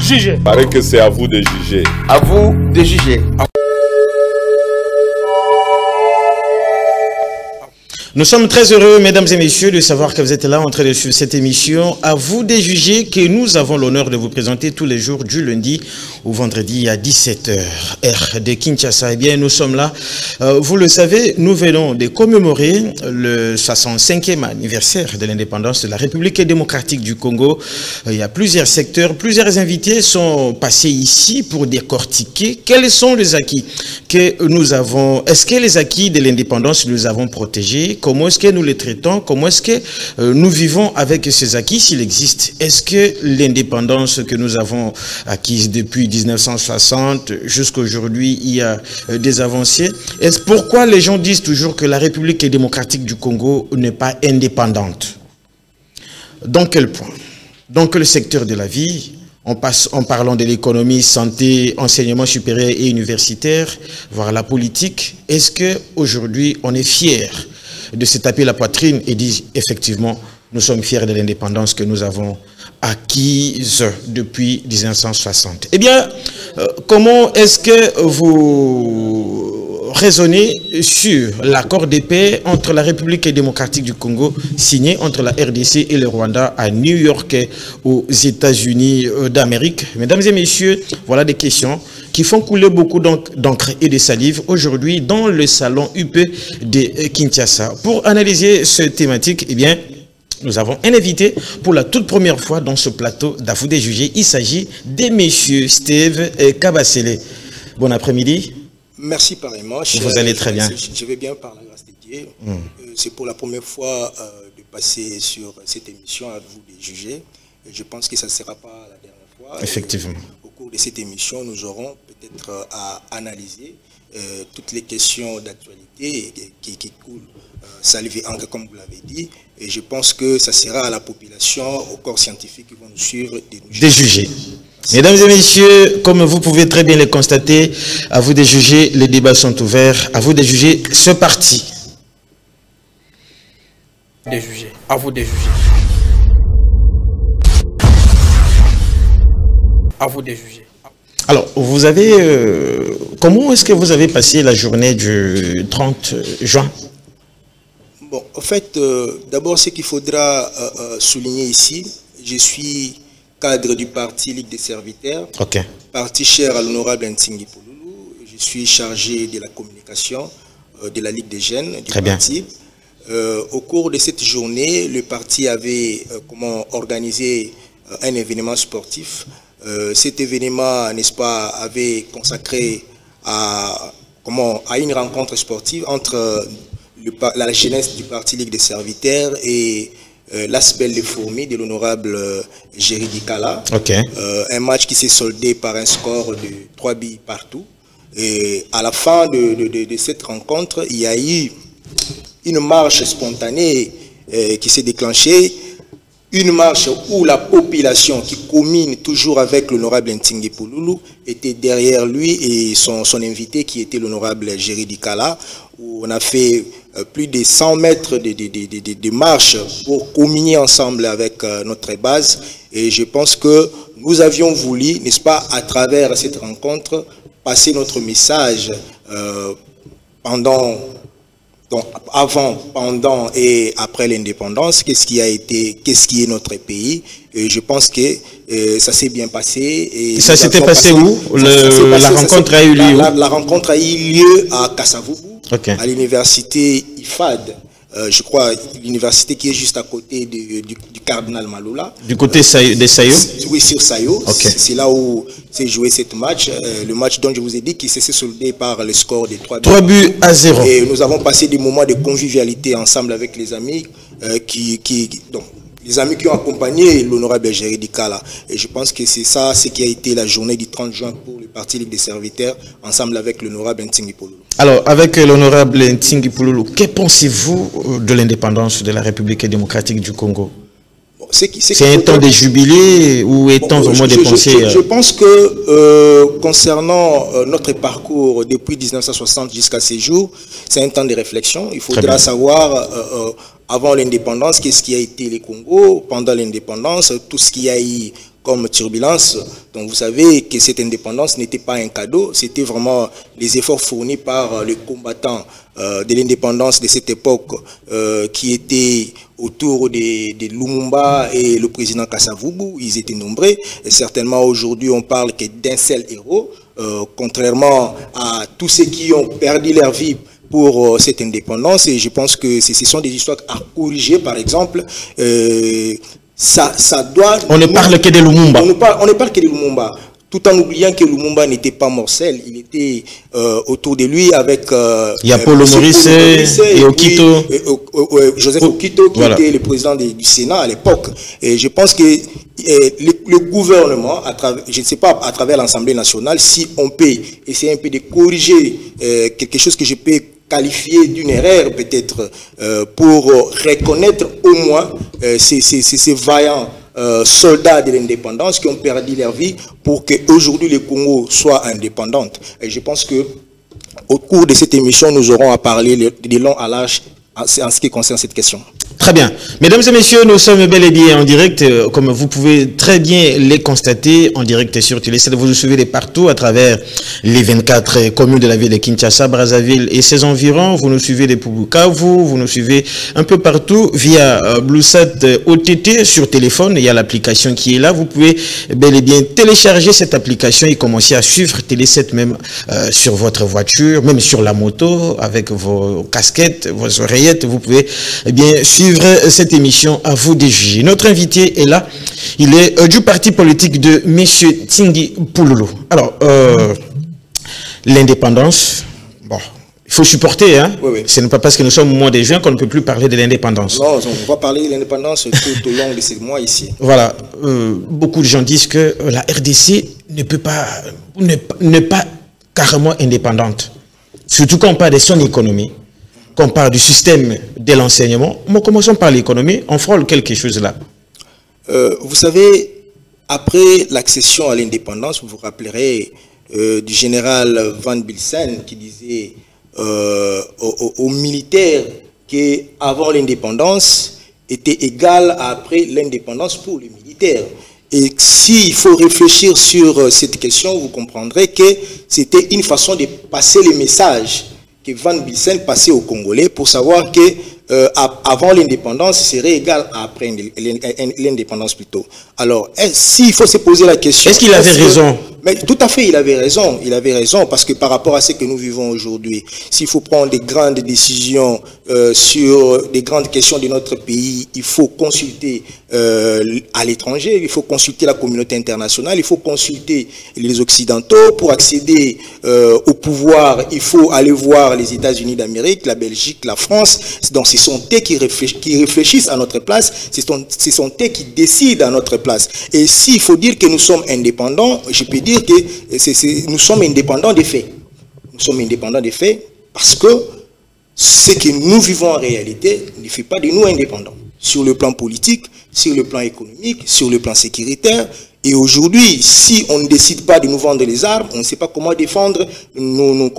Jugez. Il paraît que c'est à vous de juger. À vous de juger. Nous sommes très heureux, mesdames et messieurs, de savoir que vous êtes là en train de suivre cette émission. À vous de juger que nous avons l'honneur de vous présenter tous les jours du lundi au vendredi à 17h, heure de Kinshasa. Eh bien, nous sommes là. Vous le savez, nous venons de commémorer le 65e anniversaire de l'indépendance de la République démocratique du Congo. Il y a plusieurs secteurs, plusieurs invités sont passés ici pour décortiquer quels sont les acquis que nous avons. Est-ce que les acquis de l'indépendance, nous avons protégés? Comment est-ce que nous les traitons? Comment est-ce que nous vivons avec ces acquis s'il existe? Est-ce que l'indépendance que nous avons acquise depuis 1960 jusqu'à aujourd'hui, il y a des avancées? Est-ce pourquoi les gens disent toujours que la République démocratique du Congo n'est pas indépendante? Dans quel point? Dans quel secteur de la vie? En parlant de l'économie, santé, enseignement supérieur et universitaire, voire la politique, est-ce qu'aujourd'hui on est fier de se taper la poitrine et dire effectivement nous sommes fiers de l'indépendance que nous avons acquise depuis 1960? Eh bien, comment est-ce que vous raisonnez sur l'accord de paix entre la République démocratique du Congo signé entre la RDC et le Rwanda à New York aux États-Unis d'Amérique? Mesdames et messieurs, voilà des questions qui font couler beaucoup d'encre et de salive aujourd'hui dans le salon UP de Kinshasa. Pour analyser cette thématique, eh bien, nous avons un invité pour la toute première fois dans ce plateau d'À vous de juger. Il s'agit de messieurs Steve Kabasele. Bon après-midi. Merci pareillement. Vous allez très bien. Je vais bien par la grâce de Dieu. C'est pour la première fois de passer sur cette émission à vous de juger. Je pense que ça ne sera pas la dernière fois. Effectivement. Au cours de cette émission, nous aurons peut-être à analyser toutes les questions d'actualité qui coulent salive et encre, comme vous l'avez dit. Et je pense que ça sera à la population, au corps scientifique qui vont nous suivre, de juger. Mesdames et messieurs, comme vous pouvez très bien le constater, à vous de juger, les débats sont ouverts. À vous de juger ce parti. De juger. À vous de juger. À vous de juger. Alors, vous avez... comment est-ce que vous avez passé la journée du 30 juin? Bon, en fait, d'abord, ce qu'il faudra souligner ici, je suis cadre du parti Ligue des Serviteurs, parti cher à l'honorable Ntingi Pouloulou. Je suis chargé de la communication de la Ligue des Jeunes du parti. Au cours de cette journée, le parti avait organisé un événement sportif. Cet événement, n'est-ce pas, avait consacré à une rencontre sportive entre la jeunesse du parti Ligue des Serviteurs et l'Aspel des Fourmis de l'honorable Géry Dikala. Un match qui s'est soldé par un score de 3 buts partout. Et à la fin de cette rencontre, il y a eu une marche spontanée qui s'est déclenchée. Une marche où la population qui commune toujours avec l'honorable Ntingi Pouloulou était derrière lui et son invité qui était l'honorable Géry Dikala, où on a fait plus de 100 mètres de marche pour communier ensemble avec notre base. Et je pense que nous avions voulu, n'est-ce pas, à travers cette rencontre, passer notre message avant, pendant et après l'indépendance, qu'est-ce qui est notre pays. Et je pense que ça s'est bien passé. Et ça s'était passé où? La rencontre a eu lieu où? La rencontre a eu lieu à Kasavubu, à l'université IFAD. Je crois, l'université qui est juste à côté du cardinal Maloula. Du côté de Sayo? Oui, sur Sayo. C'est là où s'est joué cette match. Le match dont je vous ai dit qui s'est soldé par le score de 3 buts à 0. Et nous avons passé des moments de convivialité ensemble avec les amis les amis qui ont accompagné l'honorable Géry Dikala. Et je pense que c'est ça, ce qui a été la journée du 30 juin pour le parti Ligue des Serviteurs, ensemble avec l'honorable Ntingi Pouloulou. Alors, avec l'honorable Ntingi Pouloulou, que pensez-vous de l'indépendance de la République démocratique du Congo? C'est un temps de jubilé ou un temps vraiment de pensée? Je pense que concernant notre parcours depuis 1960 jusqu'à ces jours, c'est un temps de réflexion. Il faudra savoir, avant l'indépendance, qu'est-ce qui a été le Congo, pendant l'indépendance, tout ce qu'il y a eu comme turbulence. Donc vous savez que cette indépendance n'était pas un cadeau, c'était vraiment les efforts fournis par les combattants de l'indépendance de cette époque qui étaient autour de Lumumba et le président Kasavubu. Ils étaient nombreux et certainement aujourd'hui on parle que d'un seul héros, contrairement à tous ceux qui ont perdu leur vie pour cette indépendance. Et je pense que ce sont des histoires à corriger. Par exemple, ça doit... On ne parle que de Lumumba. On ne parle que de Lumumba, tout en oubliant que Lumumba n'était pas morcel. Il était autour de lui avec... il y a Paul Maurice et Okito. Joseph Okito, qui était le président du Sénat à l'époque. Et je pense que le gouvernement, je ne sais pas, à travers l'Assemblée nationale, si on peut essayer un peu de corriger quelque chose que je peux qualifié d'une erreur peut-être pour reconnaître au moins ces vaillants soldats de l'indépendance qui ont perdu leur vie pour qu'aujourd'hui le Congo soit indépendante. Et je pense que au cours de cette émission, nous aurons à parler de long à large en ce qui concerne cette question. Très bien. Mesdames et messieurs, nous sommes bel et bien en direct, comme vous pouvez très bien les constater, en direct sur Télé7. Vous nous suivez de partout à travers les 24 communes de la ville de Kinshasa, Brazzaville et ses environs. Vous nous suivez de Bukavu, vous nous suivez un peu partout via Bluesat OTT sur téléphone. Il y a l'application qui est là. Vous pouvez bel et bien télécharger cette application et commencer à suivre Télé7 même sur votre voiture, même sur la moto, avec vos casquettes, vos oreillettes. Vous pouvez bien suivre cette émission, à vous de juger. Notre invité est là, il est du parti politique de M. Tsingi Pouloulou. Alors, l'indépendance, bon, il faut supporter, hein. Oui, oui. Ce n'est pas parce que nous sommes au mois de juin qu'on ne peut plus parler de l'indépendance. Non, on va parler de l'indépendance tout au long de ces mois ici. Voilà, beaucoup de gens disent que la RDC n'est pas carrément indépendante. Surtout quand on parle de son économie. Qu'on parle du système de l'enseignement, mais commençons par l'économie, on frôle quelque chose là. Vous savez, après l'accession à l'indépendance, vous vous rappellerez du général Van Bilsen qui disait aux militaires qu'avant l'indépendance était égal à après l'indépendance pour les militaires. Et s'il faut réfléchir sur cette question, vous comprendrez que c'était une façon de passer les messages que Van Bilsen passait aux Congolais pour savoir que avant l'indépendance serait égal à après l'indépendance plutôt. Alors, s'il faut se poser la question... Est-ce qu'il avait raison? Mais tout à fait, il avait raison, parce que par rapport à ce que nous vivons aujourd'hui, s'il faut prendre des grandes décisions sur des grandes questions de notre pays, il faut consulter à l'étranger, il faut consulter la communauté internationale, il faut consulter les Occidentaux. Pour accéder au pouvoir, il faut aller voir les États-Unis d'Amérique, la Belgique, la France. Donc ce sont eux qui réfléchissent à notre place, ce sont eux qui décident à notre place. Et s'il faut dire que nous sommes indépendants, je peux dire que nous sommes indépendants des faits. Nous sommes indépendants des faits parce que ce que nous vivons en réalité ne fait pas de nous indépendants. Sur le plan politique, sur le plan économique, sur le plan sécuritaire. Et aujourd'hui, si on ne décide pas de nous vendre les armes, on ne sait pas comment défendre nos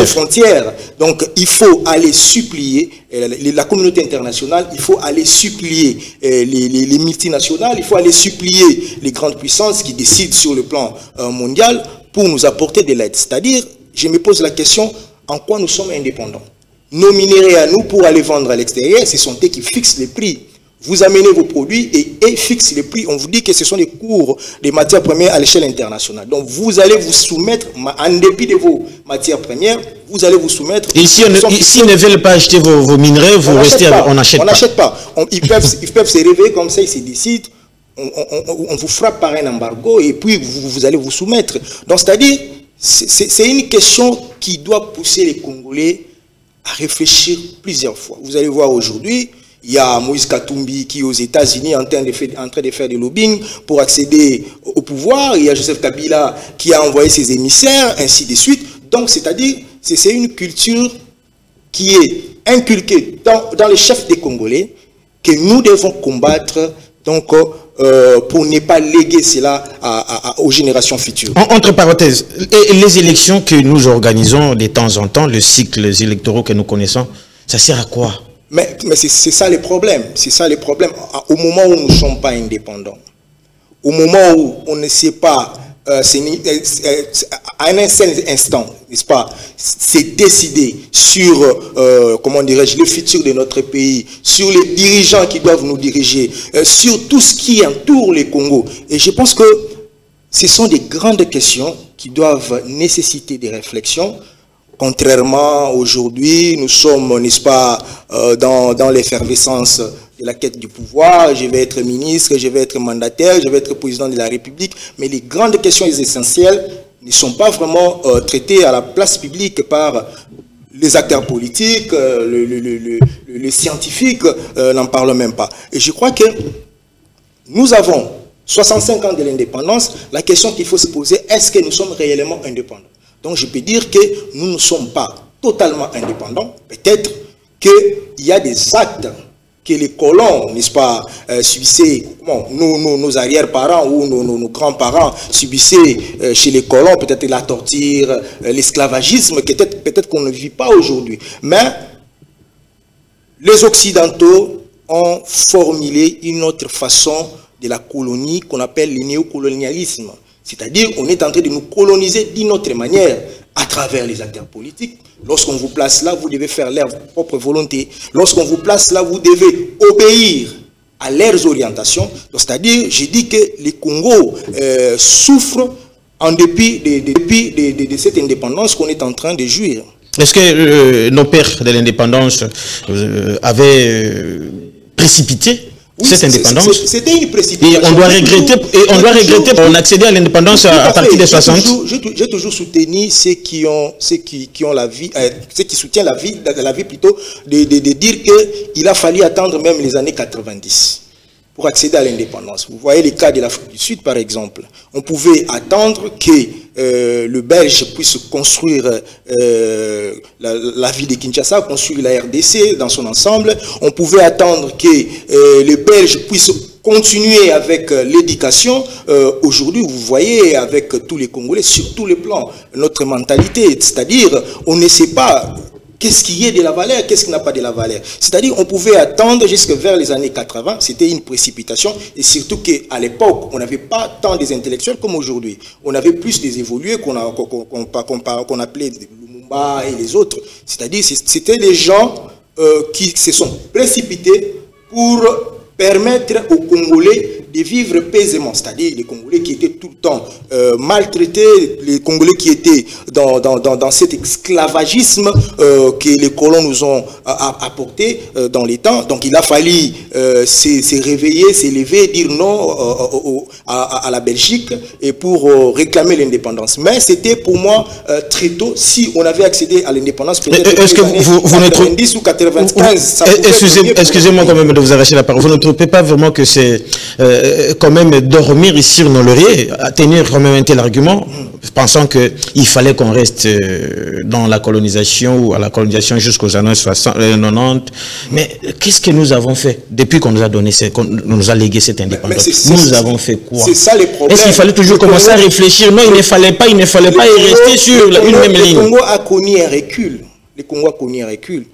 frontières. Donc, il faut aller supplier la communauté internationale, il faut aller supplier les multinationales, il faut aller supplier les grandes puissances qui décident sur le plan mondial pour nous apporter de l'aide. C'est-à-dire, je me pose la question, en quoi nous sommes indépendants? Nos minéraux à nous, pour aller vendre à l'extérieur, ce sont eux qui fixent les prix. Vous amenez vos produits et fixent les prix. On vous dit que ce sont les cours des matières premières à l'échelle internationale. Donc vous allez vous soumettre, en dépit de vos matières premières, vous allez vous soumettre... Et si ils ne veulent pas acheter vos minerais, vous restez avec... On n'achète pas. Ils peuvent se réveiller comme ça, ils se décident. On vous frappe par un embargo et puis vous allez vous soumettre. Donc c'est-à-dire, c'est une question qui doit pousser les Congolais à réfléchir plusieurs fois. Vous allez voir aujourd'hui, il y a Moïse Katumbi qui aux États-Unis est en train de faire du lobbying pour accéder au pouvoir. Il y a Joseph Kabila qui a envoyé ses émissaires, ainsi de suite. Donc, c'est-à-dire, c'est une culture qui est inculquée dans les chefs des Congolais que nous devons combattre donc, pour ne pas léguer cela aux générations futures. Entre parenthèses, les élections que nous organisons de temps en temps, les cycles électoraux que nous connaissons, ça sert à quoi? Mais c'est ça le problème. C'est ça le problème. Au moment où nous ne sommes pas indépendants, au moment où on ne sait pas, à un seul instant, n'est-ce pas, c'est décider sur, comment dirais-je, le futur de notre pays, sur les dirigeants qui doivent nous diriger, sur tout ce qui entoure le Congo. Et je pense que ce sont des grandes questions qui doivent nécessiter des réflexions. Contrairement aujourd'hui, nous sommes, n'est-ce pas, dans l'effervescence de la quête du pouvoir. Je vais être ministre, je vais être mandataire, je vais être président de la République. Mais les grandes questions essentielles ne sont pas vraiment traitées à la place publique par les acteurs politiques, les scientifiques, n'en parlent même pas. Et je crois que nous avons 65 ans de l'indépendance. La question qu'il faut se poser, est-ce que nous sommes réellement indépendants? Donc je peux dire que nous ne sommes pas totalement indépendants. Peut-être qu'il y a des actes que les colons, n'est-ce pas, subissaient, bon, nos arrière-parents ou nos grands-parents subissaient chez les colons, peut-être la torture, l'esclavagisme, peut-être qu'on ne vit pas aujourd'hui. Mais les Occidentaux ont formulé une autre façon de la colonie qu'on appelle le néocolonialisme. C'est-à-dire qu'on est en train de nous coloniser d'une autre manière, à travers les acteurs politiques. Lorsqu'on vous place là, vous devez faire leur propre volonté. Lorsqu'on vous place là, vous devez obéir à leurs orientations. C'est-à-dire, je dis que les Congo souffrent en dépit de cette indépendance qu'on est en train de jouir. Est-ce que nos pères de l'indépendance avaient précipité cette indépendance? C'était une précipitation. Et on doit regretter, on accédait à l'indépendance à partir des 60. J'ai toujours soutenu ceux qui ont la vie, ceux qui soutiennent la vie plutôt, de dire qu'il a fallu attendre même les années 90 pour accéder à l'indépendance. Vous voyez les cas de l'Afrique du Sud, par exemple. On pouvait attendre que le Belge puisse construire la ville de Kinshasa, construire la RDC dans son ensemble. On pouvait attendre que les Belges puissent continuer avec l'éducation. Aujourd'hui, vous voyez, avec tous les Congolais, sur tous les plans, notre mentalité, c'est-à-dire, on ne sait pas qu'est-ce qui est de la valeur, qu'est-ce qui n'a pas de la valeur. C'est-à-dire, on pouvait attendre jusque vers les années 80, c'était une précipitation, et surtout qu'à l'époque, on n'avait pas tant des intellectuels comme aujourd'hui. On avait plus des évolués qu'on appelait Lumumba et les autres. C'est-à-dire, c'était des gens qui se sont précipités pour permettre aux Congolais de vivre paisément, c'est-à-dire les Congolais qui étaient tout le temps maltraités, les Congolais qui étaient dans cet esclavagisme que les colons nous ont apporté dans les temps. Donc il a fallu se réveiller, s'élever, dire non à la Belgique et pour réclamer l'indépendance. Mais c'était pour moi très tôt. Si on avait accédé à l'indépendance, peut-être est-ce que vous 90 ou 95, excusez-moi quand même de vous arracher la parole. Vous ne trouvez pas vraiment que c'est quand même dormir ici sur nos lauriers, à tenir quand même un tel argument, pensant qu'il fallait qu'on reste dans la colonisation ou à la colonisation jusqu'aux années 90. Mais qu'est-ce que nous avons fait depuis qu'on nous a donné, qu'on nous a légué cette indépendance? Nous avons fait quoi? C'est ça les problèmes. Est-ce qu'il fallait toujours commencer à réfléchir? Non, il ne fallait pas y rester sur une même ligne. Le Congo a connu un recul. Le Congo a connu un recul.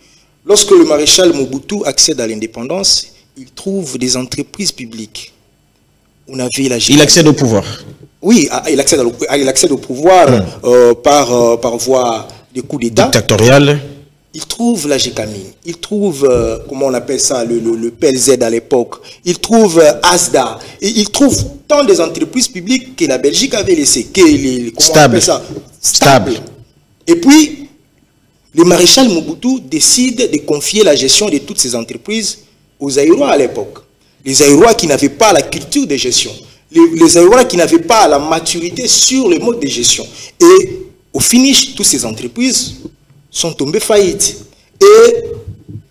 Lorsque le maréchal Mobutu accède à l'indépendance, il trouve des entreprises publiques. On avait la il accède au pouvoir. Oui, il accède au pouvoir par voie de coup d'État. Dictatorial. Il trouve la GECAMI, il trouve, comment on appelle ça, le PLZ à l'époque, il trouve ASDA, et il trouve tant des entreprises publiques que la Belgique avait laissé, stable. Et puis, le maréchal Mobutu décide de confier la gestion de toutes ces entreprises aux Aïrois à l'époque. Les Aïrois qui n'avaient pas la culture de gestion, les Aïrois qui n'avaient pas la maturité sur le mode de gestion. Et au finish, toutes ces entreprises sont tombées faillites. Et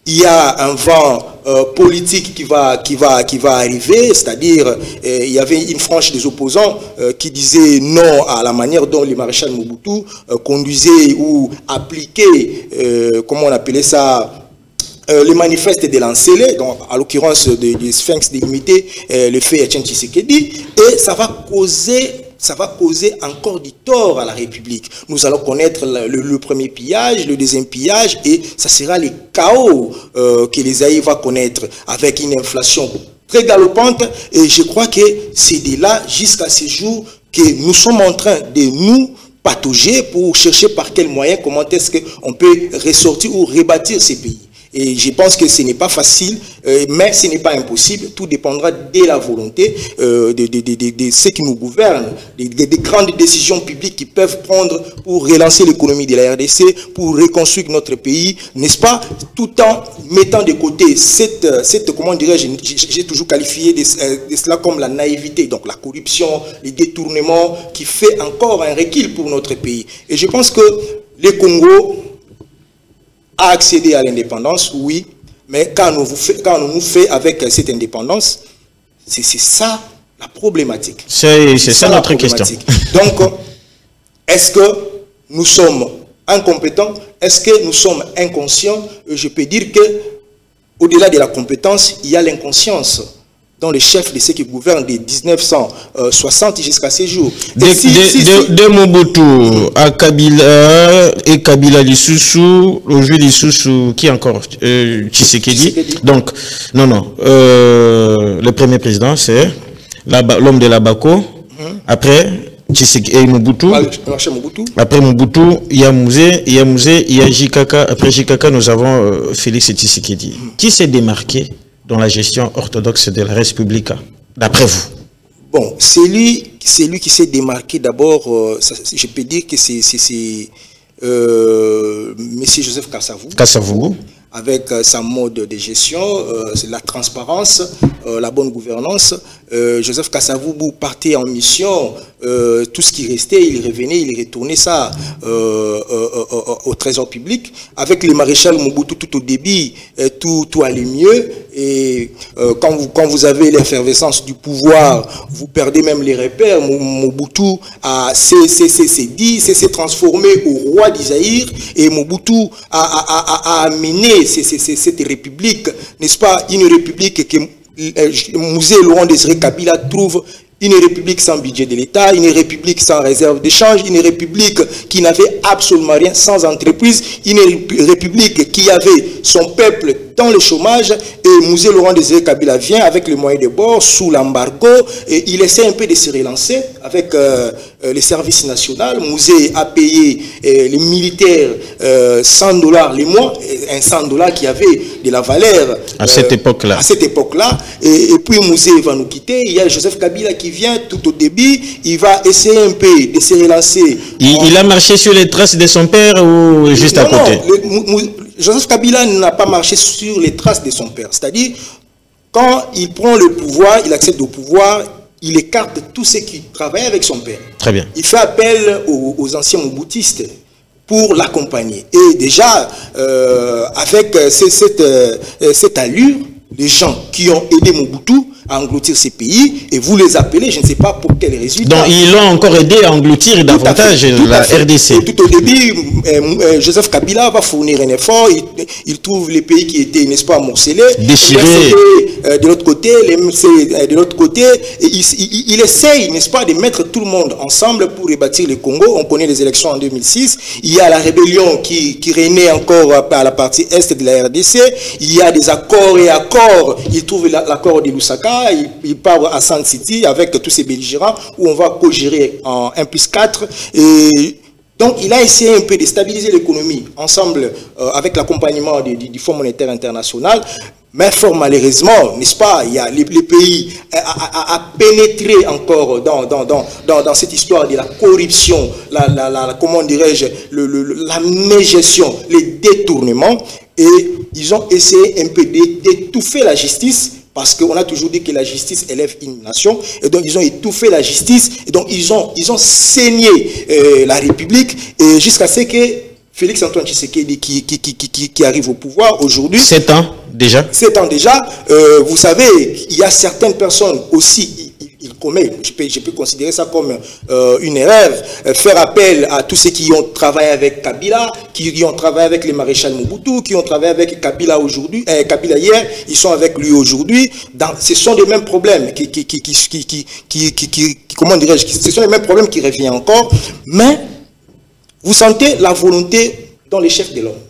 il y a un vent politique qui va arriver, c'est-à-dire il y avait une frange des opposants qui disait non à la manière dont le maréchal Mobutu conduisait ou appliquait, comment on appelait ça, les manifestes de l'Ancélé, donc à l'occurrence des Sphinx délimités, le fait Etienne Tshisekedi, et ça va causer ça va causer encore du tort à la République. Nous allons connaître le premier pillage, le deuxième pillage, et ça sera le chaos que les Zaïre va connaître avec une inflation très galopante. Et je crois que c'est de là jusqu'à ce jour que nous sommes en train de nous patauger pour chercher par quels moyens, comment est-ce qu'on peut ressortir ou rebâtir ces pays. Et je pense que ce n'est pas facile, mais ce n'est pas impossible. Tout dépendra de la volonté de ceux qui nous gouvernent, des grandes décisions publiques qu'ils peuvent prendre pour relancer l'économie de la RDC, pour reconstruire notre pays, n'est-ce pas, tout en mettant de côté cette comment dirais-je, j'ai toujours qualifié de cela comme la naïveté, donc la corruption, les détournements, qui fait encore un recul pour notre pays. Et je pense que le Congo a accédé à l'indépendance, oui, mais quand on nous fait avec cette indépendance, c'est ça la problématique. C'est ça notre question. Donc, est-ce que nous sommes incompétents? Est-ce que nous sommes inconscients? Je peux dire que au-delà de la compétence, il y a l'inconscience dans les chefs de ceux qui gouvernent de 1960 jusqu'à ces jours. De Mobutu à Kabila et Kabila Lisusu, aujourd'hui Lisusu, qui encore Tshisekedi. Donc, non. Le premier président, c'est l'homme de la Bako. Après, Tshisekedi et Mobutu. Après Mobutu, il y a Mouzé, il y a Jikaka. Après Jikaka, nous avons Félix Tshisekedi. Qui s'est démarqué dans la gestion orthodoxe de la République, d'après vous? Bon, c'est lui qui s'est démarqué d'abord, je peux dire que c'est M. Joseph Kasavubu, avec sa mode de gestion, la transparence, la bonne gouvernance. Joseph Kasavubu partait en mission, tout ce qui restait, il revenait, il retournait ça au trésor public. Avec le maréchal Mobutu tout au début, tout allait mieux. Et quand vous avez l'effervescence du pouvoir, vous perdez même les repères. Mobutu s'est transformé au roi d'Isaïr, et Mobutu a amené cette république, n'est-ce pas, une république que Mouzé Laurent Désiré Kabila trouve une république sans budget de l'État, une république sans réserve d'échange, une république qui n'avait absolument rien, sans entreprise, une république qui avait son peuple dans le chômage. Et Mouzé Laurent Désiré Kabila vient avec les moyens de bord, sous l'embargo, et il essaie un peu de se relancer avec les services nationaux. Mouzé a payé les militaires $100 les mois, un $100 qui avait de la valeur à cette époque-là. Et puis Mouzé va nous quitter. Il y a Joseph Kabila qui vient tout au début. Il va essayer un peu de se relancer. Il a marché sur les traces de son père ou juste à côté? Joseph Kabila n'a pas marché sur les traces de son père. C'est-à-dire, quand il prend le pouvoir, il accède au pouvoir, il écarte tous ceux qui travaillaient avec son père. Très bien. Il fait appel aux anciens mobutistes pour l'accompagner. Et déjà, avec cette allure, les gens qui ont aidé Mobutu à engloutir ces pays, et vous les appelez, je ne sais pas pour quel résultat. Donc ils l'ont encore aidé à engloutir davantage la RDC. Et tout au début, Joseph Kabila va fournir un effort, il trouve les pays qui étaient, n'est-ce pas, morcelés, déchirés de l'autre côté, et il essaye, n'est-ce pas, de mettre tout le monde ensemble pour rebâtir le Congo. On connaît les élections en 2006, il y a la rébellion qui régnait encore à la partie est de la RDC, il y a des accords et accords, il trouve l'accord de Lusaka, il part à Sand City avec tous ces belligérants où on va co-gérer en 1+4. Et donc il a essayé un peu de stabiliser l'économie ensemble avec l'accompagnement du Fonds monétaire international. Mais fort malheureusement, n'est-ce pas, il y a les pays à pénétrer encore dans cette histoire de la corruption, comment dirais-je, la mégestion, les détournements, et ils ont essayé un peu d'étouffer la justice, parce qu'on a toujours dit que la justice élève une nation, et donc ils ont étouffé la justice, et donc ils ont saigné la République, et jusqu'à ce que Félix Antoine Tshisekedi qui arrive au pouvoir aujourd'hui. 7 ans déjà. 7 ans déjà. Vous savez, il y a certaines personnes aussi, ils commet, je peux considérer ça comme une erreur, faire appel à tous ceux qui ont travaillé avec Kabila, qui ont travaillé avec les maréchals Mobutu, qui ont travaillé avec Kabila aujourd'hui, Kabila hier, ils sont avec lui aujourd'hui. Ce sont les mêmes problèmes comment dirais-je, ce sont les mêmes problèmes qui reviennent encore, mais vous sentez la volonté dans les chefs de l'homme.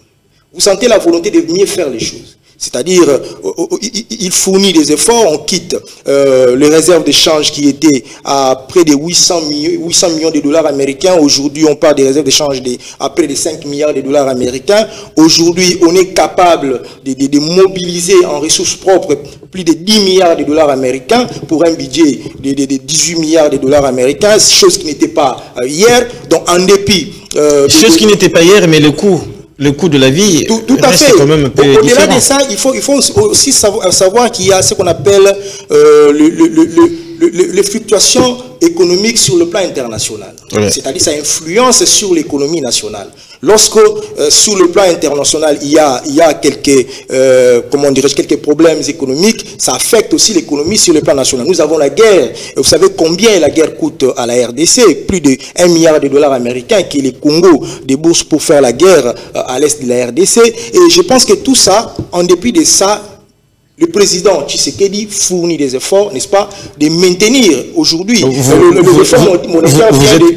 Vous sentez la volonté de mieux faire les choses. C'est-à-dire, il fournit des efforts, on quitte les réserves d'échange qui étaient à près de 800 millions de dollars américains. Aujourd'hui, on parle des réserves d'échange à près de 5 milliards de dollars américains. Aujourd'hui, on est capable de mobiliser en ressources propres plus de 10 milliards de dollars américains pour un budget de 18 milliards de dollars américains, chose qui n'était pas hier. Donc, en dépit... chose qui n'était pas hier, mais le coût de la vie tout à reste fait. Quand même un peu Au-delà différent. de ça, il faut aussi savoir qu'il y a ce qu'on appelle les fluctuations économiques sur le plan international. Ouais. C'est-à-dire ça influence sur l'économie nationale. Lorsque sur le plan international il y a quelques quelques problèmes économiques, ça affecte aussi l'économie sur le plan national. Nous avons la guerre. Et vous savez combien la guerre coûte à la RDC? Plus de 1 milliard de dollars américains qui les Congo déboursent pour faire la guerre à l'est de la RDC. Et je pense que tout ça, en dépit de ça, le président Tshisekedi fournit des efforts, n'est-ce pas, de maintenir aujourd'hui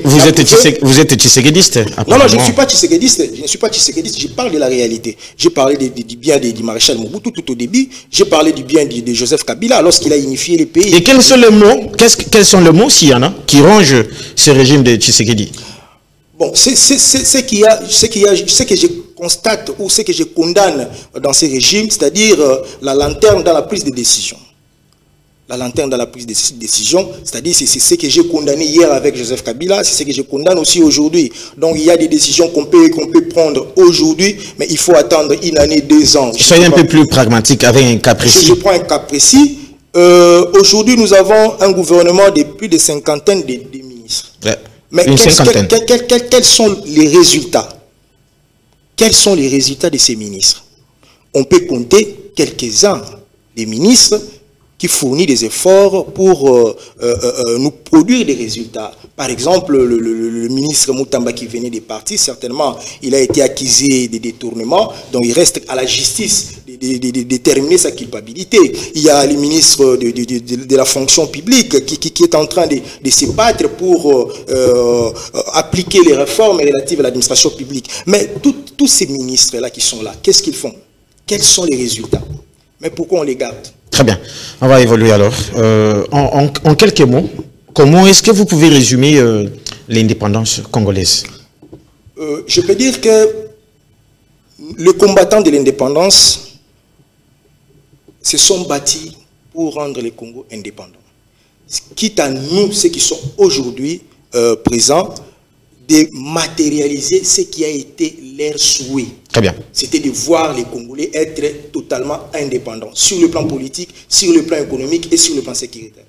vous êtes tshisekediste? Non, je ne suis pas tshisekediste. Je ne suis pas tshisekediste. Je parle de la réalité. J'ai parlé du bien du maréchal Mobutu tout au début. J'ai parlé du bien de Joseph Kabila lorsqu'il a unifié les pays. Et quels sont les mots, s'il y en a, qui rongent ce régime de Tshisekedi? Bon, ce que je constate ou ce que je condamne dans ces régimes, c'est-à-dire la lanterne dans la prise de décision. La lanterne dans la prise de décision, c'est-à-dire c'est ce que j'ai condamné hier avec Joseph Kabila, c'est ce que je condamne aussi aujourd'hui. Donc il y a des décisions qu'on peut prendre aujourd'hui, mais il faut attendre une année, 2 ans. Soyez un peu plus pragmatique avec un cas précis. Je prends un cas précis. Aujourd'hui, nous avons un gouvernement de plus de 50 de ministres. Ouais. Mais quels sont les résultats? Quels sont les résultats de ces ministres? On peut compter quelques-uns des ministres qui fournissent des efforts pour nous produire des résultats. Par exemple, le ministre Moutamba qui venait des partis, certainement, il a été accusé de détournement, donc il reste à la justice de déterminer sa culpabilité. Il y a le ministre de la fonction publique qui est en train de se battre pour appliquer les réformes relatives à l'administration publique. Mais tous ces ministres-là qui sont là, qu'est-ce qu'ils font? Quels sont les résultats? Mais pourquoi on les garde? Très bien. On va évoluer alors. En quelques mots, comment est-ce que vous pouvez résumer l'indépendance congolaise? Je peux dire que les combattants de l'indépendance se sont bâtis pour rendre le Congo indépendant. Quitte à nous, ceux qui sont aujourd'hui présents, de matérialiser ce qui a été leur souhait. Très bien. C'était de voir les Congolais être totalement indépendants, sur le plan politique, sur le plan économique et sur le plan sécuritaire.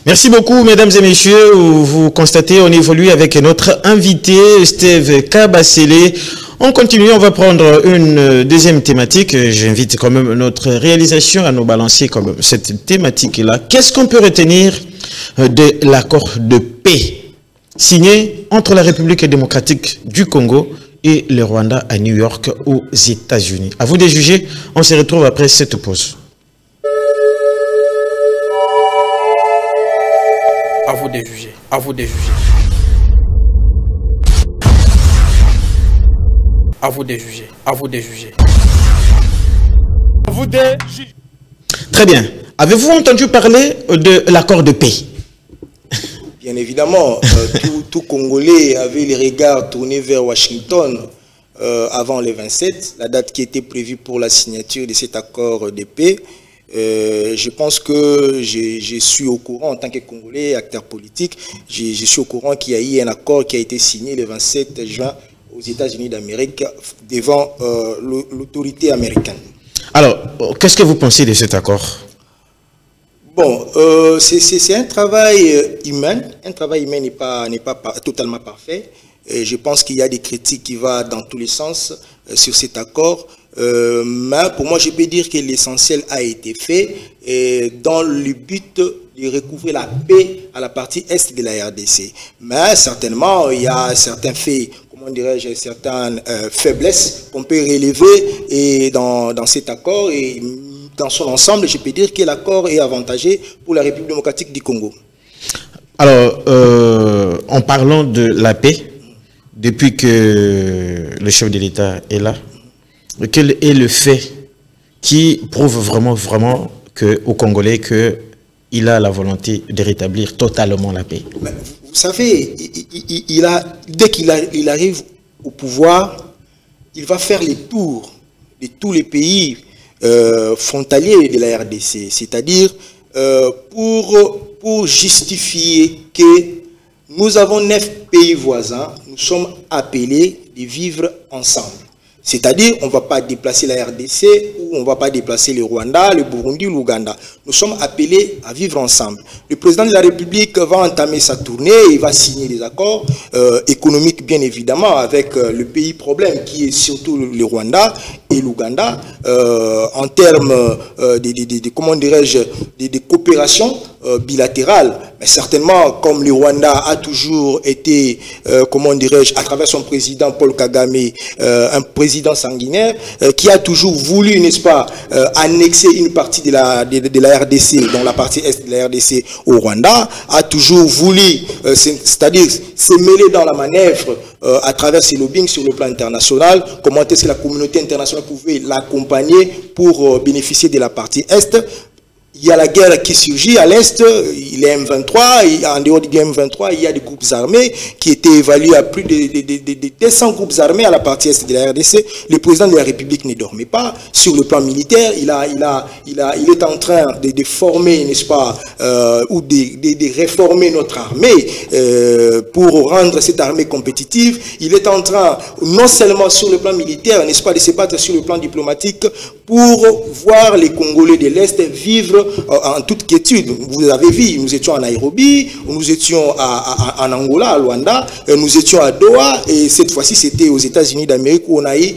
Merci beaucoup, mesdames et messieurs. Vous constatez, on évolue avec notre invité, Steve Kabasele. On continue, on va prendre une deuxième thématique. J'invite quand même notre réalisation à nous balancer comme cette thématique-là. Qu'est-ce qu'on peut retenir de l'accord de paix signé entre la République démocratique du Congo et le Rwanda à New York aux États-Unis? À vous de juger. On se retrouve après cette pause. À vous de juger. À vous de juger. À vous de juger. À vous de juger. À vous de juger. Très bien. Avez-vous entendu parler de l'accord de paix? Bien évidemment, tout Congolais avait les regards tournés vers Washington avant le 27, la date qui était prévue pour la signature de cet accord de paix. Je pense que je suis au courant en tant que Congolais, acteur politique, je suis au courant qu'il y a eu un accord qui a été signé le 27 juin aux États-Unis d'Amérique devant l'autorité américaine. Alors, qu'est-ce que vous pensez de cet accord? Bon, c'est un travail humain. Un travail humain n'est pas totalement parfait. Et je pense qu'il y a des critiques qui vont dans tous les sens sur cet accord. Mais pour moi, je peux dire que l'essentiel a été fait dans le but de de recouvrir la paix à la partie est de la RDC. Mais certainement, il y a certains faits, comment dirais-je, certaines faiblesses qu'on peut relever et dans cet accord. Et dans son ensemble, je peux dire que l'accord est avantageux pour la République démocratique du Congo. Alors, en parlant de la paix, depuis que le chef de l'État est là, quel est le fait qui prouve vraiment aux Congolais qu'il a la volonté de rétablir totalement la paix? Vous savez, dès qu'il arrive au pouvoir, il va faire les tours de tous les pays frontaliers de la RDC, c'est-à-dire pour justifier que nous avons 9 pays voisins, nous sommes appelés de vivre ensemble. C'est-à-dire, on ne va pas déplacer la RDC ou on ne va pas déplacer le Rwanda, le Burundi ou l'Ouganda. Nous sommes appelés à vivre ensemble. Le président de la République va entamer sa tournée, il va signer des accords économiques, bien évidemment, avec le pays problème qui est surtout le Rwanda et l'Ouganda, en termes comment dirais-je, de coopération bilatérale. Mais certainement, comme le Rwanda a toujours été, comment dirais-je, à travers son président Paul Kagame, un président sanguinaire qui a toujours voulu, n'est-ce pas, annexer une partie de la RDC, dans la partie est de la RDC au Rwanda, a toujours voulu, c'est-à-dire se mêler dans la manœuvre à travers ses lobbying sur le plan international. Comment est-ce que la communauté internationale pouvait l'accompagner pour bénéficier de la partie est? Il y a la guerre qui surgit à l'Est, il est M23, en dehors du M23, il y a des groupes armés qui étaient évalués à plus de 200 groupes armés à la partie Est de la RDC. Le président de la République ne dormait pas. Sur le plan militaire, il est en train de former, n'est-ce pas, ou de réformer notre armée pour rendre cette armée compétitive. Il est en train, non seulement sur le plan militaire, n'est-ce pas, de se battre sur le plan diplomatique pour voir les Congolais de l'Est vivre en toute quiétude. Vous avez vu, nous étions en Nairobi, nous étions en Angola, à Luanda, nous étions à Doha, et cette fois-ci c'était aux États-Unis d'Amérique où on a eu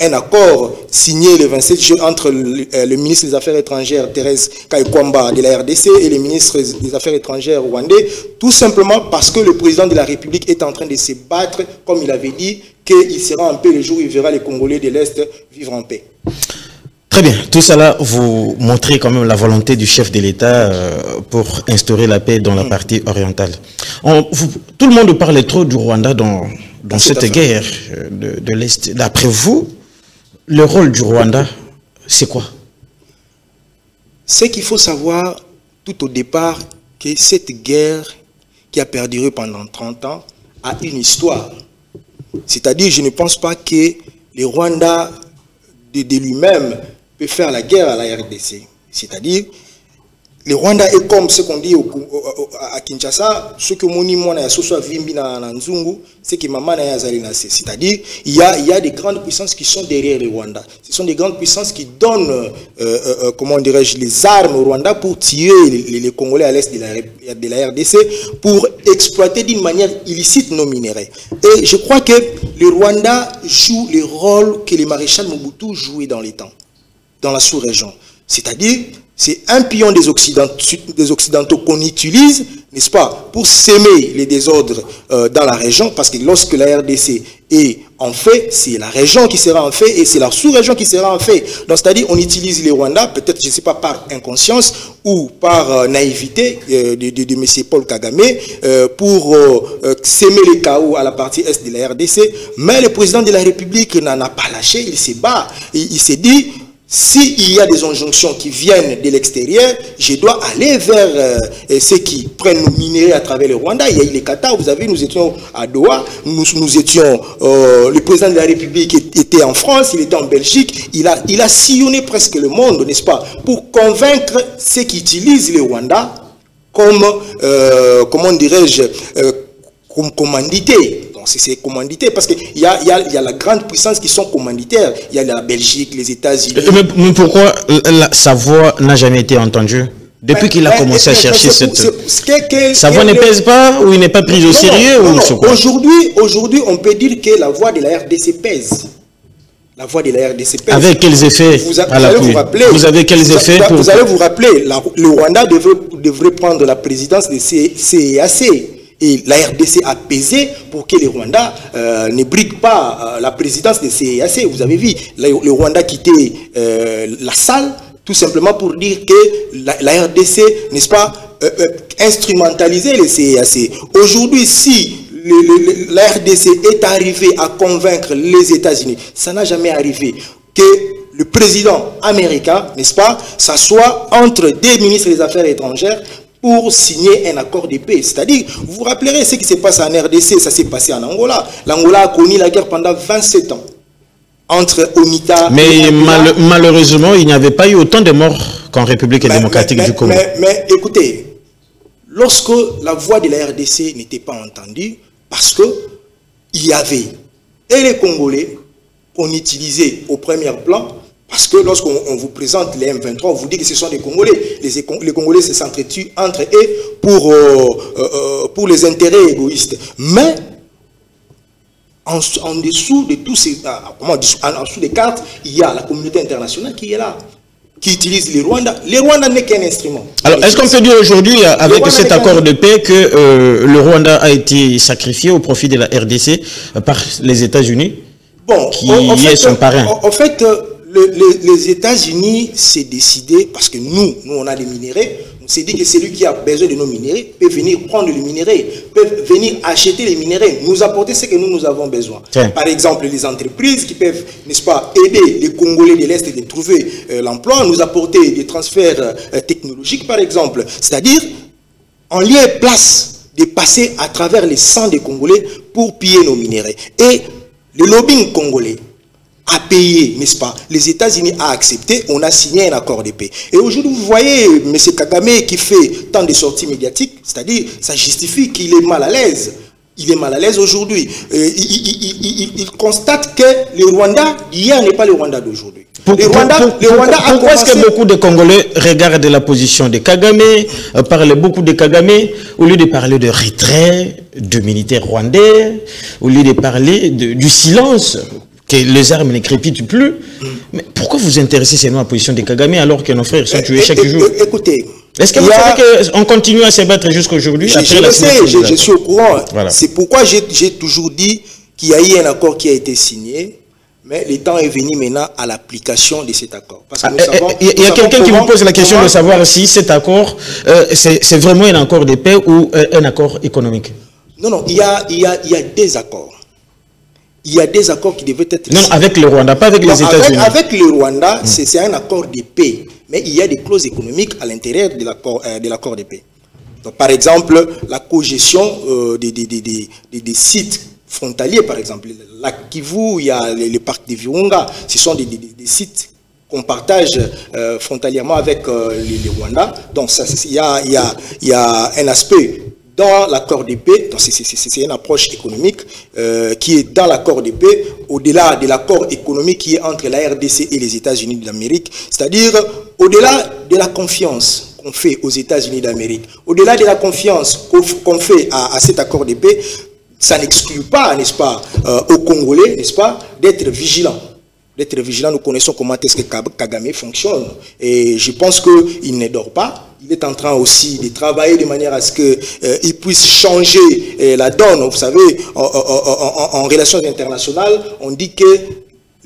un accord signé le 27 juin entre le ministre des Affaires étrangères Thérèse Kaikwamba de la RDC et le ministre des Affaires étrangères rwandais, tout simplement parce que le président de la République est en train de se battre, comme il avait dit, qu'il sera en paix le jour où il verra les Congolais de l'Est vivre en paix. Très bien, tout cela vous montrez quand même la volonté du chef de l'État pour instaurer la paix dans la partie orientale. Tout le monde parle trop du Rwanda dans cette guerre de l'Est. D'après vous, le rôle du Rwanda, c'est quoi? C'est qu'il faut savoir tout au départ que cette guerre qui a perduré pendant 30 ans a une histoire. C'est-à-dire, je ne pense pas que le Rwanda de lui-même peut faire la guerre à la RDC. C'est-à-dire, le Rwanda est comme ce qu'on dit à Kinshasa, ce que mon imona ya soso vimbi na nzungu, c'est que maman na yazali na. C'est-à-dire, il y a des grandes puissances qui sont derrière le Rwanda. Ce sont des grandes puissances qui donnent, comment dirais-je, les armes au Rwanda pour tirer les Congolais à l'est de la RDC, pour exploiter d'une manière illicite nos minéraux. Et je crois que le Rwanda joue le rôle que le maréchal Mobutu jouait dans les temps, dans la sous-région. C'est-à-dire, c'est un pion des Occidentaux qu'on utilise, n'est-ce pas, pour s'aimer les désordres dans la région, parce que lorsque la RDC est en fait, c'est la région qui sera en fait et c'est la sous-région qui sera en fait. Donc, c'est-à-dire, on utilise les Rwandais, peut-être, je ne sais pas, par inconscience ou par naïveté de M. Paul Kagame, pour s'aimer les chaos à la partie est de la RDC. Mais le président de la République n'en a pas lâché, il s'est bat, il s'est dit, s'il y a des injonctions qui viennent de l'extérieur, je dois aller vers ceux qui prennent nos minéraux à travers le Rwanda. Il y a eu les Qatar, vous avez vu, nous étions à Doha, nous étions, le président de la République était en France, il était en Belgique, il a sillonné presque le monde, n'est-ce pas, pour convaincre ceux qui utilisent le Rwanda comme, comment dirais-je, comme commandité. C'est commandité parce qu'il y a la grande puissance qui sont commanditaires. Il y a la Belgique, les États-Unis. Mais pourquoi sa voix n'a jamais été entendue? Depuis qu'il a commencé à chercher cette... Sa voix ne pèse pas ou il n'est pas pris au sérieux? Aujourd'hui, on peut dire que la voix de la RDC pèse. la voix de la RDC pèse. Avec quels effets? Vous allez vous rappeler, le Rwanda devrait prendre la présidence de CEAC. Et la RDC a pesé pour que le Rwanda ne brigue pas la présidence de CEAC. Vous avez vu, le Rwanda quittait la salle, tout simplement pour dire que la RDC, n'est-ce pas, instrumentaliser le CEAC. Aujourd'hui, si la RDC est arrivée à convaincre les États-Unis, ça n'a jamais arrivé, que le président américain, n'est-ce pas, s'assoit entre des ministres des Affaires étrangères pour signer un accord de paix. C'est-à-dire, vous vous rappellerez ce qui s'est passé en RDC, ça s'est passé en Angola. L'Angola a connu la guerre pendant 27 ans entre UNITA et malheureusement, il n'y avait pas eu autant de morts qu'en République démocratique du Congo. Mais écoutez, lorsque la voix de la RDC n'était pas entendue, parce que il y avait et les Congolais qu'on utilisait au premier plan, parce que lorsqu'on vous présente les M23, on vous dit que ce sont des Congolais. Les Congolais se s'entretuent entre eux pour les intérêts égoïstes. Mais en dessous de tous ces, en dessous des cartes, il y a la communauté internationale qui est là, qui utilise les Rwandais. Les Rwandais n'est qu'un instrument. Alors, est-ce qu'on peut dire aujourd'hui, avec cet accord de paix, que le Rwanda a été sacrifié au profit de la RDC par les États-Unis, qui est son parrain? En fait, les États-Unis s'est décidé, parce que nous on a des minéraux, on s'est dit que celui qui a besoin de nos minéraux peut venir prendre les minéraux, peut venir acheter les minéraux, nous apporter ce que nous avons besoin. Par exemple, les entreprises qui peuvent, n'est-ce pas, aider les Congolais de l'Est de trouver l'emploi, nous apporter des transferts technologiques, par exemple. C'est-à-dire, en lieu et place de passer à travers les sangs des Congolais pour piller nos minéraux. Et le lobbying congolais a payé, n'est-ce pas? Les États-Unis a accepté, on a signé un accord de paix. Et aujourd'hui, vous voyez M. Kagame qui fait tant de sorties médiatiques, c'est-à-dire, ça justifie qu'il est mal à l'aise. Il est mal à l'aise aujourd'hui. Il constate que le Rwanda d'hier n'est pas le Rwanda d'aujourd'hui. Pourquoi est-ce que beaucoup de Congolais regardent la position de Kagame, parlent beaucoup de Kagame, au lieu de parler de retrait de militaires rwandais, au lieu de parler du silence, que les armes ne crépitent plus? Mais pourquoi vous intéressez seulement à la position de Kagame alors que nos frères sont tués chaque jour? Écoutez, est-ce que vous savez qu'on continue à se battre jusqu'à aujourd'hui? Je suis au courant. Voilà. C'est pourquoi j'ai toujours dit qu'il y a eu un accord qui a été signé, mais le temps est venu maintenant à l'application de cet accord. Parce que il y a quelqu'un qui vous pose la question de savoir si cet accord, c'est vraiment un accord de paix ou un accord économique. Non, il y a des accords. Il y a des accords qui devaient être... Non, avec le Rwanda, pas avec les États-Unis. Avec le Rwanda, c'est un accord de paix. Mais il y a des clauses économiques à l'intérieur de l'accord de paix. Donc, par exemple, la cogestion des sites frontaliers, par exemple. La Kivu, il y a le parc de Virunga. Ce sont des sites qu'on partage frontalièrement avec le Rwanda. Donc, il y a un aspect... dans l'accord de paix, c'est une approche économique qui est dans l'accord de paix, au-delà de l'accord économique qui est entre la RDC et les États-Unis d'Amérique, c'est-à-dire au-delà de la confiance qu'on fait aux États-Unis d'Amérique, au-delà de la confiance qu'on fait à cet accord de paix, ça n'exclut pas, n'est-ce pas, aux Congolais, n'est-ce pas, d'être vigilants. Nous connaissons comment est-ce que Kagame fonctionne. Et je pense qu'il ne dort pas. Il est en train aussi de travailler de manière à ce qu'il puisse changer la donne. Vous savez, en relations internationales, on dit que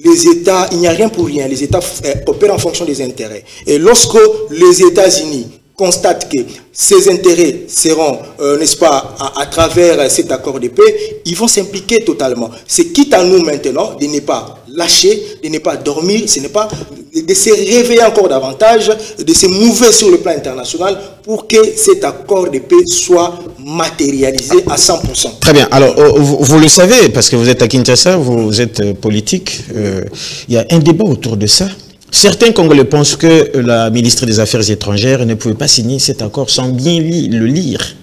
les États, il n'y a rien pour rien. Les États opèrent en fonction des intérêts. Et lorsque les États-Unis constatent que ces intérêts seront, n'est-ce pas, à travers cet accord de paix, ils vont s'impliquer totalement. C'est quitte à nous maintenant de ne pas lâcher, de ne pas dormir, ce n'est pas de se réveiller encore davantage, de se mouver sur le plan international pour que cet accord de paix soit matérialisé à 100%. Très bien. Alors, vous le savez, parce que vous êtes à Kinshasa, vous êtes politique, il y a un débat autour de ça. Certains Congolais pensent que la ministre des Affaires étrangères ne pouvait pas signer cet accord sans bien le lire.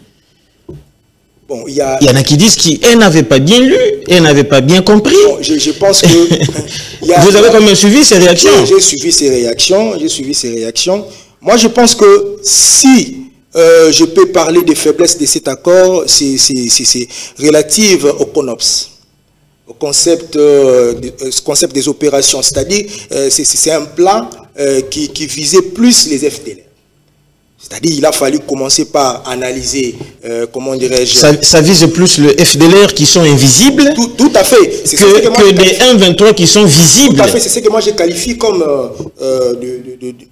Bon, il y en a qui disent qu'elle n'avait pas bien lu, elle n'avait pas bien compris. Bon, je pense que... Vous avez quand même suivi ces réactions? J'ai suivi ces réactions, Moi, je pense que si je peux parler des faiblesses de cet accord, c'est relative au CONOPS. concept des opérations, c'est-à-dire c'est un plan qui visait plus les FDLR. C'est-à-dire il a fallu commencer par analyser, comment dirais-je... Ça vise plus le FDLR qui sont invisibles tout à fait. Que des 1-23 qui sont visibles. Tout à fait, c'est ce que moi je qualifie comme,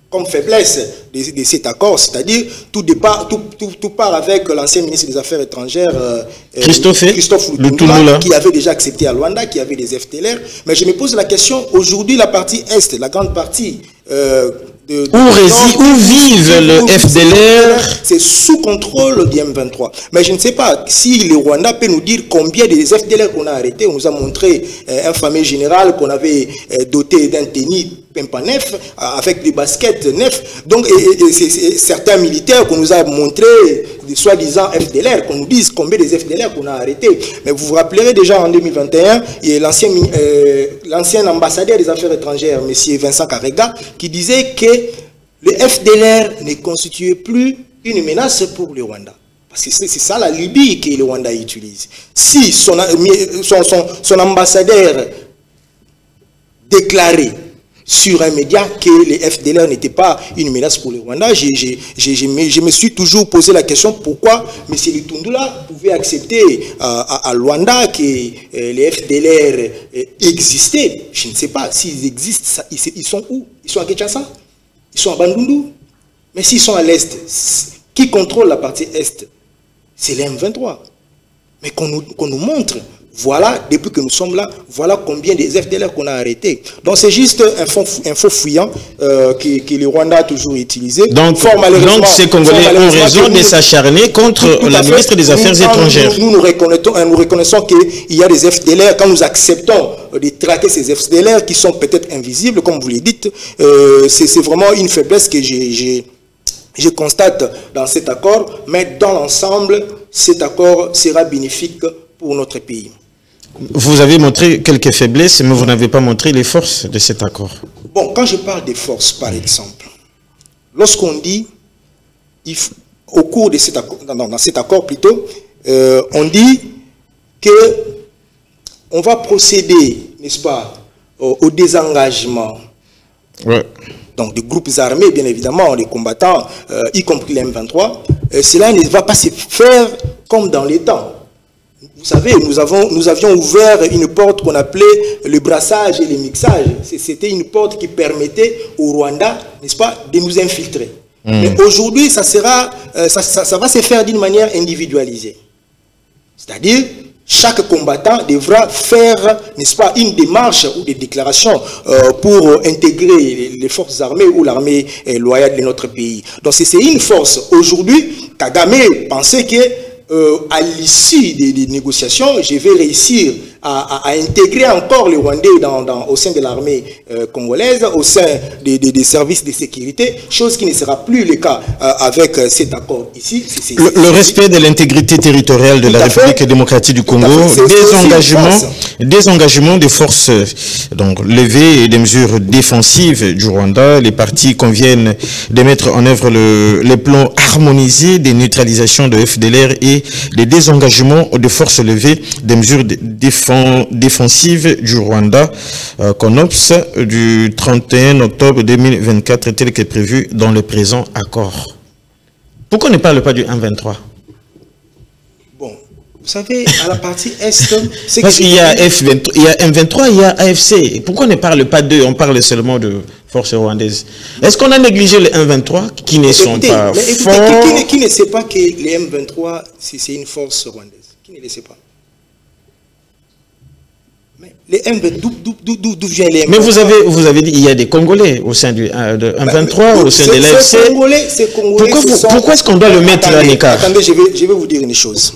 comme faiblesse de cet accord. C'est-à-dire tout part avec l'ancien ministre des Affaires étrangères, Christophe Lutundula, qui avait déjà accepté à Luanda, qui avait des FDLR. Mais je me pose la question, aujourd'hui la partie Est, la grande partie... où vivent le FDLR? C'est sous contrôle du M23. Mais je ne sais pas si le Rwanda peut nous dire combien des FDLR qu'on a arrêtés. On nous a montré un fameux général qu'on avait doté d'un tennis pimpa neuf, avec des baskets neufs. Donc, c'est certains militaires qu'on nous a montré, des soi-disant FDLR, qu'on nous dise combien des FDLR qu'on a arrêtés. Mais vous vous rappellerez déjà en 2021, l'ancien ambassadeur des Affaires étrangères, M. Vincent Karega, qui disait que le FDLR ne constituait plus une menace pour le Rwanda. Parce que c'est ça la Libye que le Rwanda utilise. Si son ambassadeur déclarait sur un média que les FDLR n'étaient pas une menace pour le Rwanda, je me suis toujours posé la question pourquoi M. Lutundula pouvait accepter à Luanda que les FDLR existaient. Je ne sais pas s'ils existent, ils sont où? Ils sont à Kinshasa? Ils sont à Bandundu? Mais s'ils sont à l'Est, qui contrôle la partie Est? C'est les M23. Mais qu'on nous montre, voilà, depuis que nous sommes là, voilà combien des FDLR qu'on a arrêtés. Donc c'est juste un faux fouillant que le Rwanda a toujours utilisé. Donc ces Congolais ont raison de s'acharner contre la ministre des Affaires étrangères. Nous reconnaissons qu'il y a des FDLR, quand nous acceptons de traquer ces FDLR qui sont peut-être invisibles, comme vous le dites, c'est vraiment une faiblesse que je constate dans cet accord, mais dans l'ensemble, cet accord sera bénéfique pour notre pays. Vous avez montré quelques faiblesses, mais vous n'avez pas montré les forces de cet accord. Bon, quand je parle des forces, par exemple, lorsqu'on dit, au cours de cet accord, dans cet accord plutôt, on dit que on va procéder, n'est-ce pas, au désengagement. Ouais. Donc des groupes armés, bien évidemment, les combattants, y compris les M23, cela ne va pas se faire comme dans les temps. Vous savez, nous avions ouvert une porte qu'on appelait le brassage et le mixage. C'était une porte qui permettait au Rwanda, n'est-ce pas, de nous infiltrer. Mais aujourd'hui, ça va se faire d'une manière individualisée. C'est-à-dire, chaque combattant devra faire, n'est-ce pas, une démarche ou des déclarations pour intégrer les forces armées ou l'armée loyale de notre pays. Donc c'est une force. Aujourd'hui, Kagame pensait que à l'issue des négociations, je vais réussir à intégrer encore les Rwandais au sein de l'armée congolaise, au sein des services de sécurité, chose qui ne sera plus le cas avec cet accord ici. Le respect de l'intégrité territoriale de la République démocratique du Congo, des engagements des forces donc levées et des mesures défensives du Rwanda. Les partis conviennent de mettre en œuvre les plans harmonisés de neutralisation de FDLR et les désengagements de forces levées des mesures défensives du Rwanda, CONOPS, du 31 octobre 2024, tel que prévu dans le présent accord. Pourquoi on ne parle pas du 1-23? Bon, vous savez, à la partie Est... Parce qu'il y a F23, il y a M23, il y a AFC. Pourquoi on ne parle pas d'eux? On parle seulement de forces rwandaises. Est-ce qu'on a négligé les M23 qui ne sont pas forts? Qui ne sait pas que les M23, c'est une force rwandaise? Qui ne le sait pas? Mais les M23, d'où viennent les M23? Mais vous avez dit qu'il y a des Congolais au sein du M23, au sein de l'AFC. Pourquoi est-ce qu'on doit le mettre à l'écart? Attendez, je vais vous dire une chose.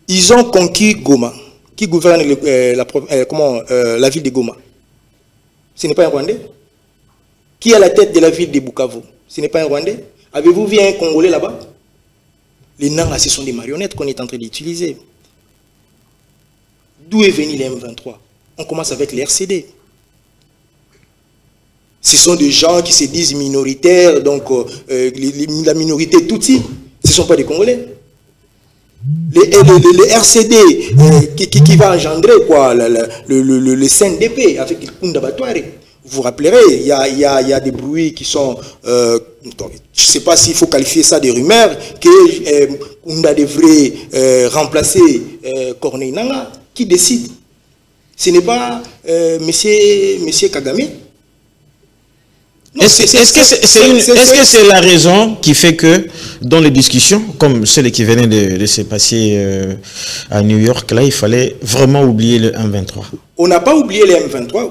Ils ont conquis Goma, qui gouverne la ville de Goma. Ce n'est pas un Rwandais? Qui est à la tête de la ville de Bukavu? Ce n'est pas un Rwandais? Avez-vous vu un Congolais là-bas? Les noms là, ce sont des marionnettes qu'on est en train d'utiliser. D'où est venu les M23? On commence avec les RCD. Ce sont des gens qui se disent minoritaires, donc la minorité Tutsi, ce ne sont pas des Congolais. les RCD qui va engendrer quoi, le CNDP avec le Kunda Batouare. Vous vous rappellerez, il y a des bruits qui sont, je ne sais pas s'il faut qualifier ça de rumeurs, que Kunda devrait remplacer Corneille Nangaa. Qui décide? Ce n'est pas monsieur Kagame. Est-ce que c'est la raison qui fait que dans les discussions, comme celle qui venait de se passer à New York, là, il fallait vraiment oublier le M23? On n'a pas oublié le M23.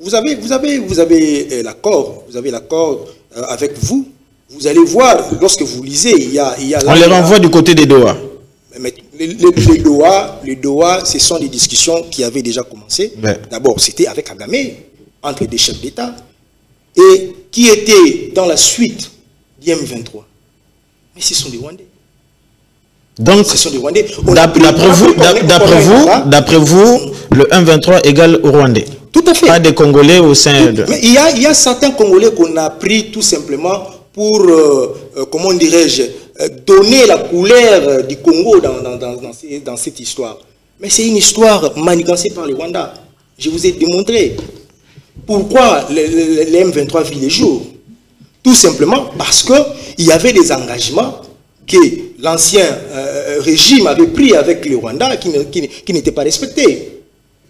Vous avez l'accord. Vous avez l'accord avec vous. Vous allez voir, lorsque vous lisez, il y a on les renvoie du côté des Doha. Mais les Doha, ce sont des discussions qui avaient déjà commencé. Ouais. D'abord, c'était avec Kagame, entre des chefs d'État. Et qui était dans la suite du M23? Mais ce sont des Rwandais. Donc, ce sont des Rwandais. D'après vous, le M23 égale au Rwandais? Tout à fait. Pas des Congolais au sein de... Mais il y a certains Congolais qu'on a pris tout simplement pour, comment dirais-je, donner la couleur du Congo dans cette histoire. Mais c'est une histoire manigancée par les Rwandais. Je vous ai démontré. Pourquoi les M23 vit les jours? Tout simplement parce qu'il y avait des engagements que l'ancien régime avait pris avec les Rwandais qui n'étaient pas respectés.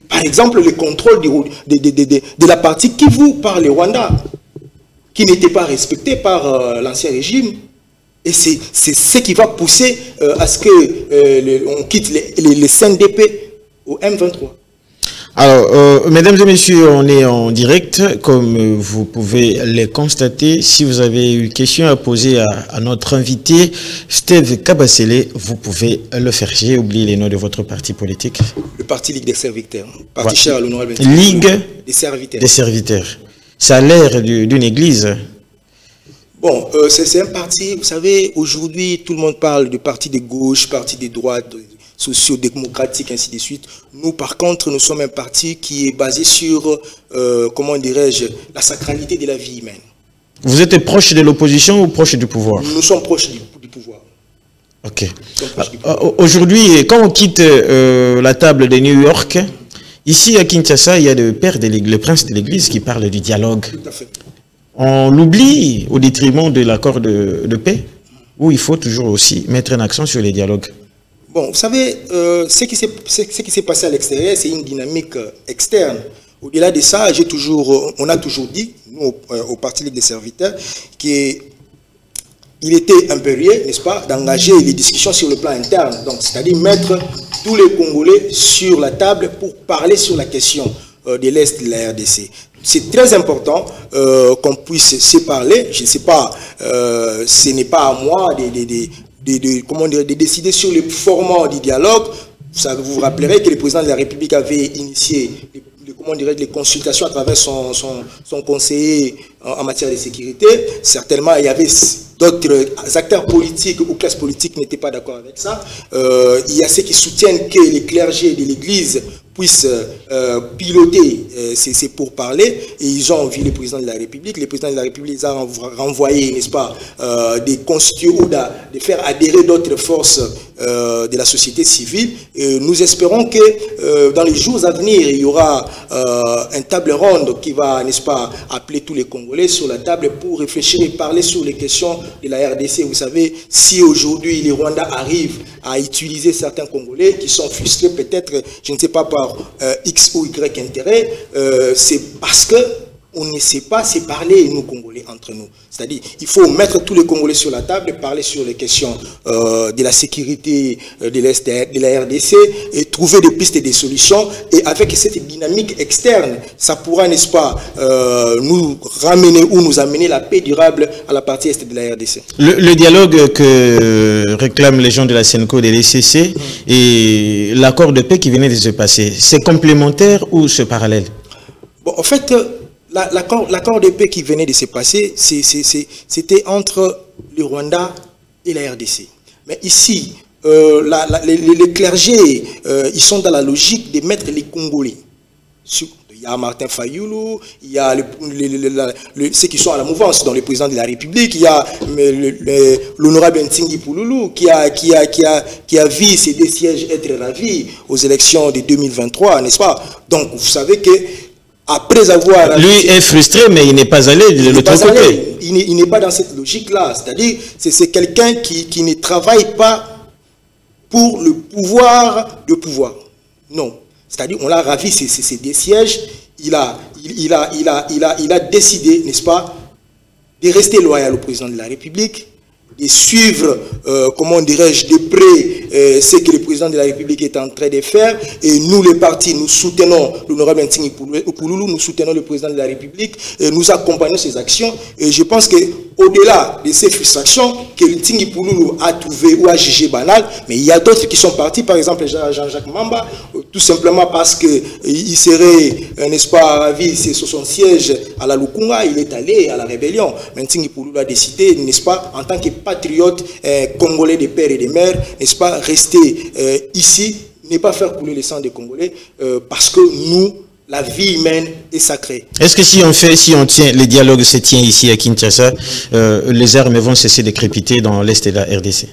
Par exemple, le contrôle de la partie Kivu par les Rwandais, qui n'était pas respecté par l'ancien régime. Et c'est ce qui va pousser à ce qu'on quitte les CNDP au M23. Alors, mesdames et messieurs, on est en direct, comme vous pouvez le constater. Si vous avez une question à poser à notre invité, Steve Kabasele, vous pouvez le faire. J'ai oublié les noms de votre parti politique. Le parti Ligue des Serviteurs. Parti cher à l'honorable Ligue des Serviteurs. Des Serviteurs. Ça a l'air d'une église. Bon, c'est un parti, vous savez, aujourd'hui, tout le monde parle de parti de gauche, parti de droite, socio-démocratique, ainsi de suite. Nous, par contre, nous sommes un parti qui est basé sur, comment dirais-je, la sacralité de la vie humaine. Vous êtes proche de l'opposition ou proche du pouvoir? Nous sommes proches du pouvoir. Ok. Aujourd'hui, quand on quitte la table de New York, ici à Kinshasa, il y a le père de l'Église, le prince de l'Église qui parle du dialogue. Tout à fait. On l'oublie au détriment de l'accord de paix, où il faut toujours aussi mettre un accent sur les dialogues. Bon, vous savez, ce qui s'est passé à l'extérieur, c'est une dynamique externe. Au-delà de ça, on a toujours dit, nous, au Parti Ligue des Serviteurs, qu'il était impérieux, n'est-ce pas, d'engager les discussions sur le plan interne. Donc, c'est-à-dire mettre tous les Congolais sur la table pour parler sur la question de l'Est de la RDC. C'est très important qu'on puisse se parler. Je ne sais pas, ce n'est pas à moi de décider sur le format du dialogue. Vous vous rappellerez que le président de la République avait initié les consultations à travers son conseiller en matière de sécurité. Certainement, il y avait d'autres acteurs politiques ou classes politiques qui n'étaient pas d'accord avec ça. Il y a ceux qui soutiennent que les clergés de l'Église puissent piloter ces pourparlers, et ils ont vu le président de la République. Le président de la République les a renvoyé, n'est-ce pas, des constituer ou de faire adhérer d'autres forces de la société civile. Et nous espérons que dans les jours à venir, il y aura un table ronde qui va, n'est-ce pas, appeler tous les Congolais sur la table pour réfléchir et parler sur les questions de la RDC. Vous savez, si aujourd'hui les Rwandais arrivent à utiliser certains Congolais qui sont frustrés peut-être, je ne sais pas, par X ou Y intérêt, c'est parce que on ne sait pas se parler, nous Congolais, entre nous. C'est-à-dire, il faut mettre tous les Congolais sur la table et parler sur les questions de la sécurité de l'Est de la RDC et trouver des pistes et des solutions. Et avec cette dynamique externe, ça pourra, n'est-ce pas, nous ramener ou nous amener la paix durable à la partie Est de la RDC. Le dialogue que réclament les gens de la SENCO, de l'ECC, et l'accord de paix qui venait de se passer, c'est complémentaire ou c'est parallèle? Bon, en fait, l'accord de paix qui venait de se passer, c'était entre le Rwanda et la RDC. Mais ici, les clergés, ils sont dans la logique de mettre les Congolais. Il Il y a Martin Fayoulou, il y a ceux qui sont à la mouvance, dont le président de la République, il y a l'honorable Ntingi Pouloulou qui a vu ses deux sièges être ravis aux élections de 2023, n'est-ce pas? Donc vous savez que après avoir... Lui est frustré, mais il n'est pas allé de l'autre côté. Il n'est pas dans cette logique-là. C'est-à-dire, c'est quelqu'un qui ne travaille pas pour le pouvoir de pouvoir. Non. C'est-à-dire, on l'a ravi ses deux sièges. Il a décidé, n'est-ce pas, de rester loyal au président de la République, de suivre, comment dirais-je, de près ce que le président de la République est en train de faire. Et nous, les partis, nous soutenons l'honorable Ntingi Pouloulou, nous soutenons le président de la République, nous accompagnons ses actions. Et je pense qu'au-delà de ces frustrations que Ntingi Pouloulou a trouvé ou a jugé banal, mais il y a d'autres qui sont partis, par exemple Jean-Jacques Mamba, tout simplement parce qu'il serait, n'est-ce pas, ravi sur son siège à la Lukunga, il est allé à la rébellion. Mais Ntingi Pouloulou a décidé, n'est-ce pas, en tant que patriote congolais des pères et des mères, n'est-ce pas, rester ici, ne pas faire couler le sang des Congolais, parce que nous, la vie humaine est sacrée. Est-ce que si on tient, les dialogues se tiennent ici à Kinshasa, les armes vont cesser de crépiter dans l'Est de la RDC?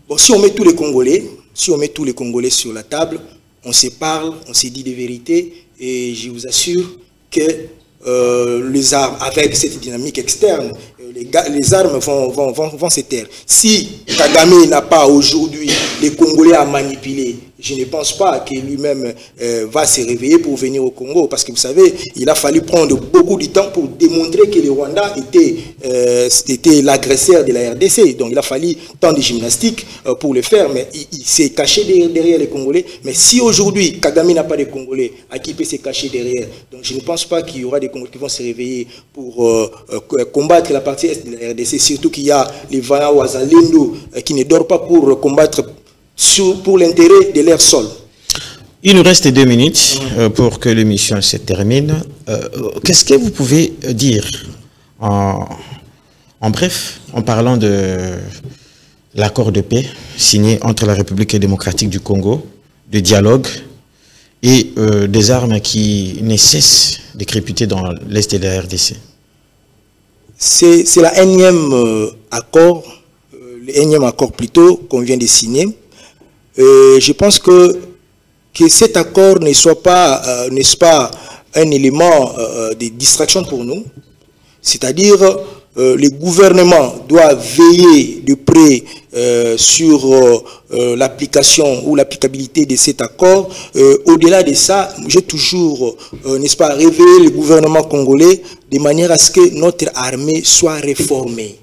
Bon, si on met tous les Congolais sur la table, on se parle, on se dit des vérités, et je vous assure que les armes, avec cette dynamique externe, les armes vont se taire. Si Kagame n'a pas aujourd'hui les Congolais à manipuler, je ne pense pas que lui-même va se réveiller pour venir au Congo. Parce que vous savez, il a fallu prendre beaucoup de temps pour démontrer que le Rwanda était l'agresseur de la RDC. Donc il a fallu tant de gymnastique pour le faire. Mais il s'est caché derrière les Congolais. Mais si aujourd'hui, Kagame n'a pas de Congolais, à qui peut se cacher derrière? Donc je ne pense pas qu'il y aura des Congolais qui vont se réveiller pour combattre la partie est de la RDC. Surtout qu'il y a les Vana Wazalendo qui ne dorment pas pour combattre pour l'intérêt de leur sol. Il nous reste 2 minutes pour que l'émission se termine. Qu'est-ce que vous pouvez dire en bref, en parlant de l'accord de paix signé entre la République démocratique du Congo, de dialogue et des armes qui ne cessent de crépiter dans l'Est de la RDC? C'est la énième accord, le énième accord plutôt qu'on vient de signer. Je pense que cet accord ne soit pas, n'est-ce pas, un élément de distraction pour nous. C'est-à-dire, le gouvernement doit veiller de près sur l'application ou l'applicabilité de cet accord. Au-delà de ça, j'ai toujours, n'est-ce pas, réveillé le gouvernement congolais de manière à ce que notre armée soit réformée.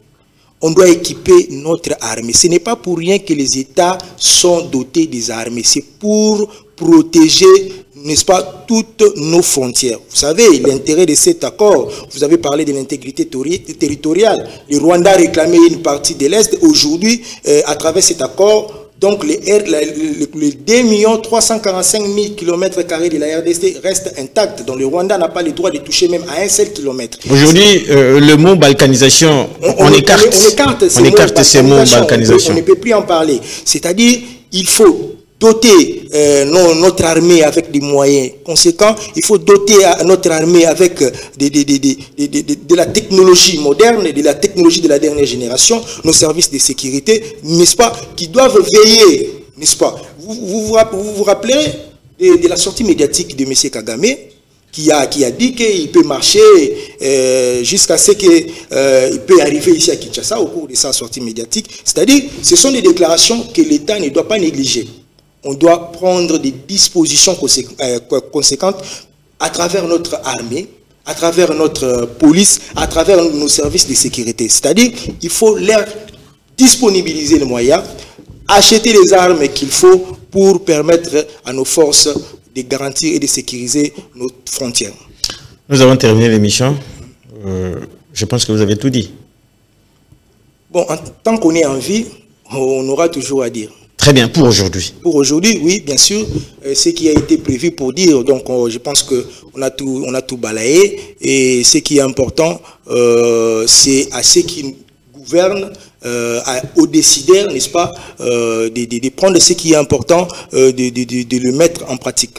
On doit équiper notre armée. Ce n'est pas pour rien que les États sont dotés des armées. C'est pour protéger, n'est-ce pas, toutes nos frontières. Vous savez, l'intérêt de cet accord, vous avez parlé de l'intégrité territoriale. Le Rwanda réclamait une partie de l'Est. Aujourd'hui, à travers cet accord, donc les 2 345 000 km² de la RDC restent intacts. Donc le Rwanda n'a pas le droit de toucher même à un seul kilomètre. Aujourd'hui, le mot balkanisation, on écarte ces mots balkanisation. On ne peut plus en parler. C'est-à-dire, il faut doter notre armée avec des moyens conséquents. Il faut doter notre armée avec de la technologie moderne, de la technologie de la dernière génération, nos services de sécurité, n'est-ce pas, qui doivent veiller, n'est-ce pas. Vous vous rappelez de la sortie médiatique de M. Kagame, qui a dit qu'il peut marcher jusqu'à ce qu'il peut arriver ici à Kinshasa au cours de sa sortie médiatique. C'est-à-dire, ce sont des déclarations que l'État ne doit pas négliger. On doit prendre des dispositions conséquentes à travers notre armée, à travers notre police, à travers nos services de sécurité. C'est-à-dire qu'il faut leur disponibiliser les moyens, acheter les armes qu'il faut pour permettre à nos forces de garantir et de sécuriser nos frontières. Nous avons terminé l'émission. Je pense que vous avez tout dit. Bon, tant qu'on est en vie, on aura toujours à dire. Très bien, pour aujourd'hui. Pour aujourd'hui, oui, bien sûr, ce qui a été prévu pour dire, donc je pense qu'on a tout balayé, et ce qui est important, c'est à ceux qui gouvernent, aux décideurs, n'est-ce pas, de prendre ce qui est important, de le mettre en pratique.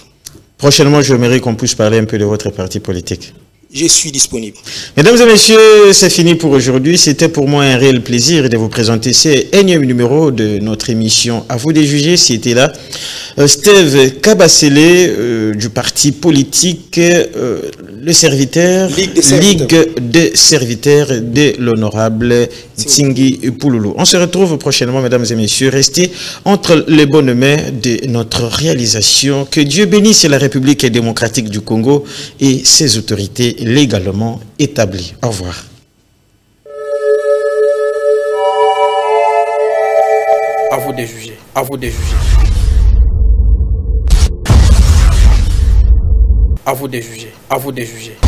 Prochainement, j'aimerais qu'on puisse parler un peu de votre parti politique. Je suis disponible. Mesdames et messieurs, c'est fini pour aujourd'hui. C'était pour moi un réel plaisir de vous présenter ce énième numéro de notre émission. À vous de juger. C'était là Steve Kabasele du parti politique Le Serviteur, Ligue des serviteurs de l'honorable Tsingi Pouloulou. On se retrouve prochainement, mesdames et messieurs. Restez entre les bonnes mains de notre réalisation. Que Dieu bénisse la République démocratique du Congo et ses autorités légalement établies. Au revoir. À vous de juger. À vous de juger. À vous de juger. À vous de juger.